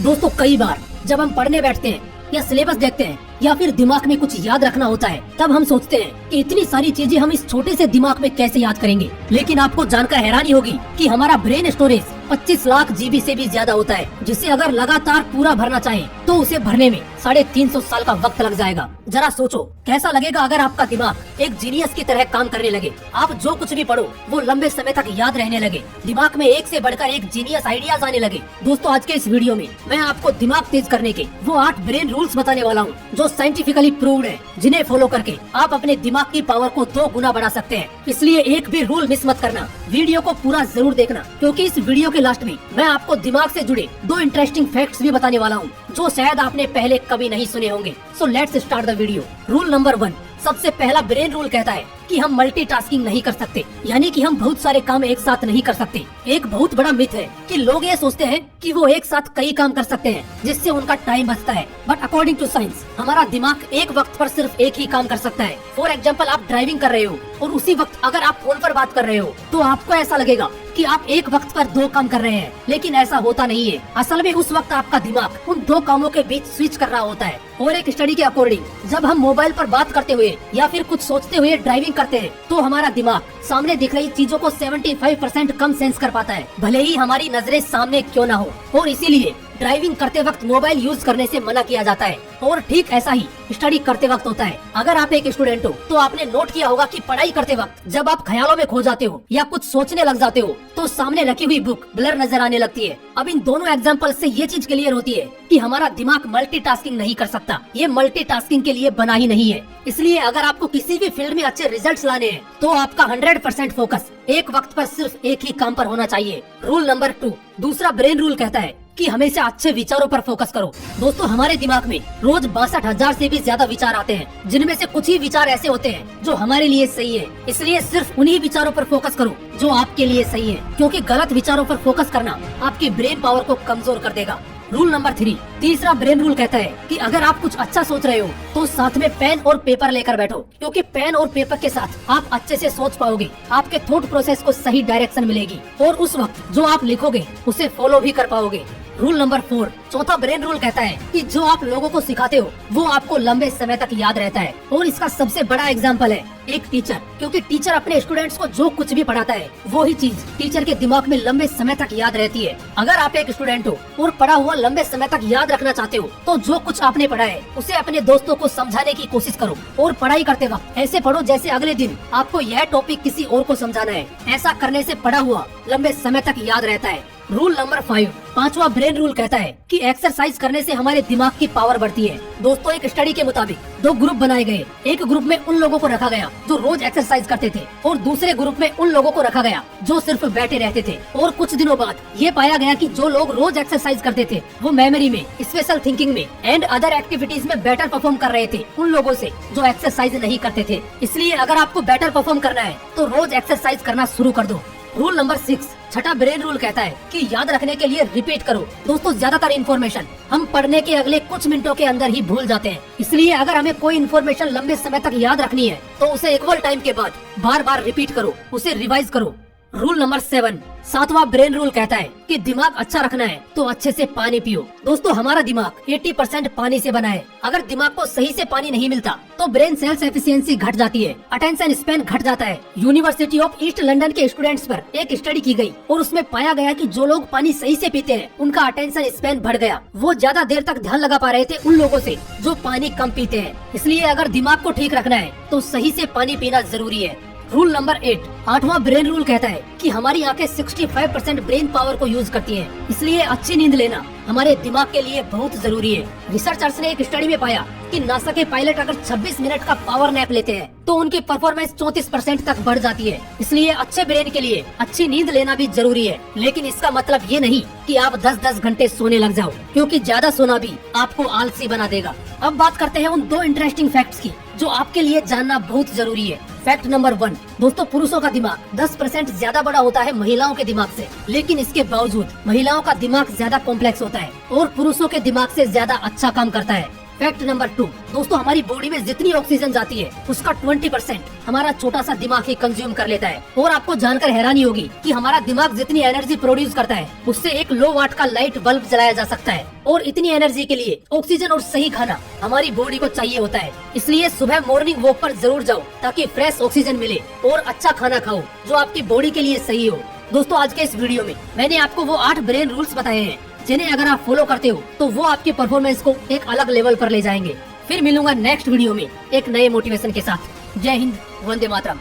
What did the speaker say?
दोस्तों कई बार जब हम पढ़ने बैठते हैं या सिलेबस देखते हैं या फिर दिमाग में कुछ याद रखना होता है, तब हम सोचते हैं कि इतनी सारी चीजें हम इस छोटे से दिमाग में कैसे याद करेंगे। लेकिन आपको जानकर हैरानी होगी कि हमारा ब्रेन स्टोरेज 25 लाख जीबी से भी ज्यादा होता है, जिसे अगर लगातार पूरा भरना चाहे तो उसे भरने में 350 साल का वक्त लग जाएगा। जरा सोचो कैसा लगेगा अगर आपका दिमाग एक जीनियस की तरह काम करने लगे। आप जो कुछ भी पढ़ो वो लंबे समय तक याद रहने लगे, दिमाग में एक से बढ़कर एक जीनियस आइडियाज आने लगे। दोस्तों आज के इस वीडियो में मैं आपको दिमाग तेज करने के वो 8 ब्रेन रूल्स बताने वाला हूँ जो साइंटिफिकली प्रूव्ड है, जिन्हें फॉलो करके आप अपने दिमाग की पावर को 2 गुना बढ़ा सकते हैं। इसलिए एक भी रूल मिस मत करना, वीडियो को पूरा जरूर देखना, क्योंकि इस वीडियो के लास्ट में मैं आपको दिमाग से जुड़े 2 इंटरेस्टिंग फैक्ट्स भी बताने वाला हूँ जो शायद आपने पहले कभी नहीं सुने होंगे। So let's start the video. Rule number 1, सबसे पहला ब्रेन रूल कहता है कि हम मल्टीटास्किंग नहीं कर सकते, यानी कि हम बहुत सारे काम एक साथ नहीं कर सकते। एक बहुत बड़ा मिथ है कि लोग ये सोचते हैं कि वो एक साथ कई काम कर सकते हैं जिससे उनका टाइम बचता है, बट अकॉर्डिंग टू साइंस हमारा दिमाग एक वक्त पर सिर्फ एक ही काम कर सकता है। फॉर एग्जाम्पल, आप ड्राइविंग कर रहे हो और उसी वक्त अगर आप फोन पर बात कर रहे हो तो आपको ऐसा लगेगा कि आप एक वक्त पर 2 काम कर रहे हैं, लेकिन ऐसा होता नहीं है। असल में उस वक्त आपका दिमाग उन 2 कामों के बीच स्विच कर रहा होता है। और एक स्टडी के अकॉर्डिंग जब हम मोबाइल पर बात करते हुए या फिर कुछ सोचते हुए ड्राइविंग करते हैं तो हमारा दिमाग सामने दिख रही चीजों को 75% कम सेंस कर पाता है, भले ही हमारी नजरें सामने क्यों ना हो। और इसीलिए ड्राइविंग करते वक्त मोबाइल यूज करने से मना किया जाता है। और ठीक ऐसा ही स्टडी करते वक्त होता है। अगर आप एक स्टूडेंट हो तो आपने नोट किया होगा कि पढ़ाई करते वक्त जब आप ख्यालों में खो जाते हो या कुछ सोचने लग जाते हो तो सामने रखी हुई बुक ब्लर नजर आने लगती है। अब इन दोनों एग्जांपल से ये चीज क्लियर होती है कि हमारा दिमाग मल्टीटास्किंग नहीं कर सकता, ये मल्टीटास्किंग के लिए बना ही नहीं है। इसलिए अगर आपको किसी भी फील्ड में अच्छे रिजल्ट्स लाने हैं तो आपका 100% फोकस एक वक्त पर सिर्फ एक ही काम पर होना चाहिए। रूल नंबर 2, दूसरा ब्रेन रूल कहता है कि हमेशा अच्छे विचारों पर फोकस करो। दोस्तों हमारे दिमाग में रोज 62,000 से भी ज्यादा विचार आते हैं, जिनमें से कुछ ही विचार ऐसे होते हैं जो हमारे लिए सही है। इसलिए सिर्फ उन्हीं विचारों पर फोकस करो जो आपके लिए सही है, क्योंकि गलत विचारों पर फोकस करना आपकी ब्रेन पावर को कमजोर कर देगा। रूल नंबर 3, तीसरा ब्रेन रूल कहता है कि अगर आप कुछ अच्छा सोच रहे हो तो साथ में पेन और पेपर लेकर बैठो, क्योंकि पेन और पेपर के साथ आप अच्छे से सोच पाओगे, आपके थॉट प्रोसेस को सही डायरेक्शन मिलेगी और उस वक्त जो आप लिखोगे उसे फॉलो भी कर पाओगे। रूल नंबर 4, चौथा ब्रेन रूल कहता है कि जो आप लोगों को सिखाते हो वो आपको लंबे समय तक याद रहता है। और इसका सबसे बड़ा एग्जांपल है एक टीचर, क्योंकि टीचर अपने स्टूडेंट्स को जो कुछ भी पढ़ाता है वो ही चीज टीचर के दिमाग में लंबे समय तक याद रहती है। अगर आप एक स्टूडेंट हो और पढ़ा हुआ लंबे समय तक याद रखना चाहते हो तो जो कुछ आपने पढ़ा है उसे अपने दोस्तों को समझाने की कोशिश करो। और पढ़ाई करते वक्त ऐसे पढ़ो जैसे अगले दिन आपको यह टॉपिक किसी और को समझाना है। ऐसा करने से पढ़ा हुआ लंबे समय तक याद रहता है। रूल नंबर 5, पांचवा ब्रेन रूल कहता है कि एक्सरसाइज करने से हमारे दिमाग की पावर बढ़ती है। दोस्तों एक स्टडी के मुताबिक 2 ग्रुप बनाए गए। एक ग्रुप में उन लोगों को रखा गया जो रोज एक्सरसाइज करते थे और दूसरे ग्रुप में उन लोगों को रखा गया जो सिर्फ बैठे रहते थे। और कुछ दिनों बाद ये पाया गया कि जो लोग रोज एक्सरसाइज करते थे वो मेमोरी में, स्पेशल थिंकिंग में एंड अदर एक्टिविटीज में बेटर परफॉर्म कर रहे थे उन लोगों से जो एक्सरसाइज नहीं करते थे। इसलिए अगर आपको बेटर परफॉर्म करना है तो रोज एक्सरसाइज करना शुरू कर दो। रूल नंबर 6, छठा ब्रेन रूल कहता है कि याद रखने के लिए रिपीट करो। दोस्तों ज्यादातर इन्फॉर्मेशन हम पढ़ने के अगले कुछ मिनटों के अंदर ही भूल जाते हैं। इसलिए अगर हमें कोई इन्फॉर्मेशन लंबे समय तक याद रखनी है तो उसे इक्वल टाइम के बाद बार बार रिपीट करो, उसे रिवाइज करो। रूल नंबर 7, सातवां ब्रेन रूल कहता है कि दिमाग अच्छा रखना है तो अच्छे से पानी पियो। दोस्तों हमारा दिमाग 80% पानी से बना है। अगर दिमाग को सही से पानी नहीं मिलता तो ब्रेन सेल्स एफिशिएंसी घट जाती है, अटेंशन स्पैन घट जाता है। यूनिवर्सिटी ऑफ ईस्ट लंदन के स्टूडेंट्स पर एक स्टडी की गई और उसमें पाया गया कि जो लोग पानी सही से पीते हैं उनका अटेंशन स्पैन बढ़ गया। वो ज्यादा देर तक ध्यान लगा पा रहे थे उन लोगों से जो पानी कम पीते हैं। इसलिए अगर दिमाग को ठीक रखना है तो सही से पानी पीना जरूरी है। रूल नंबर 8, आठवां ब्रेन रूल कहता है कि हमारी आंखें 65% ब्रेन पावर को यूज करती हैं। इसलिए अच्छी नींद लेना हमारे दिमाग के लिए बहुत जरूरी है। रिसर्चर्स ने एक स्टडी में पाया कि नासा के पायलट अगर 26 मिनट का पावर नैप लेते हैं तो उनकी परफॉर्मेंस 34% तक बढ़ जाती है। इसलिए अच्छे ब्रेन के लिए अच्छी नींद लेना भी जरूरी है। लेकिन इसका मतलब ये नहीं कि आप 10-10 घंटे सोने लग जाओ, क्योंकि ज्यादा सोना भी आपको आलसी बना देगा। अब बात करते हैं उन 2 इंटरेस्टिंग फैक्ट्स की जो आपके लिए जानना बहुत जरूरी है। फैक्ट नंबर 1, दोस्तों पुरुषों का दिमाग 10% ज्यादा बड़ा होता है महिलाओं के दिमाग से, लेकिन इसके बावजूद महिलाओं का दिमाग ज्यादा कॉम्प्लेक्स होता है और पुरुषों के दिमाग से ज्यादा अच्छा काम करता है। फैक्ट नंबर 2, दोस्तों हमारी बॉडी में जितनी ऑक्सीजन जाती है उसका 20% हमारा छोटा सा दिमाग ही कंज्यूम कर लेता है। और आपको जानकर हैरानी होगी कि हमारा दिमाग जितनी एनर्जी प्रोड्यूस करता है उससे एक लो वाट का लाइट बल्ब जलाया जा सकता है। और इतनी एनर्जी के लिए ऑक्सीजन और सही खाना हमारी बॉडी को चाहिए होता है। इसलिए सुबह मॉर्निंग वॉक पर जरूर जाओ ताकि फ्रेश ऑक्सीजन मिले और अच्छा खाना खाओ जो आपकी बॉडी के लिए सही हो। दोस्तों आज के इस वीडियो में मैंने आपको वो 8 ब्रेन रूल्स बताए हैं जिन्हें अगर आप फॉलो करते हो तो वो आपकी परफॉर्मेंस को एक अलग लेवल पर ले जाएंगे। फिर मिलूंगा नेक्स्ट वीडियो में एक नए मोटिवेशन के साथ। जय हिंद, वंदे मातरम।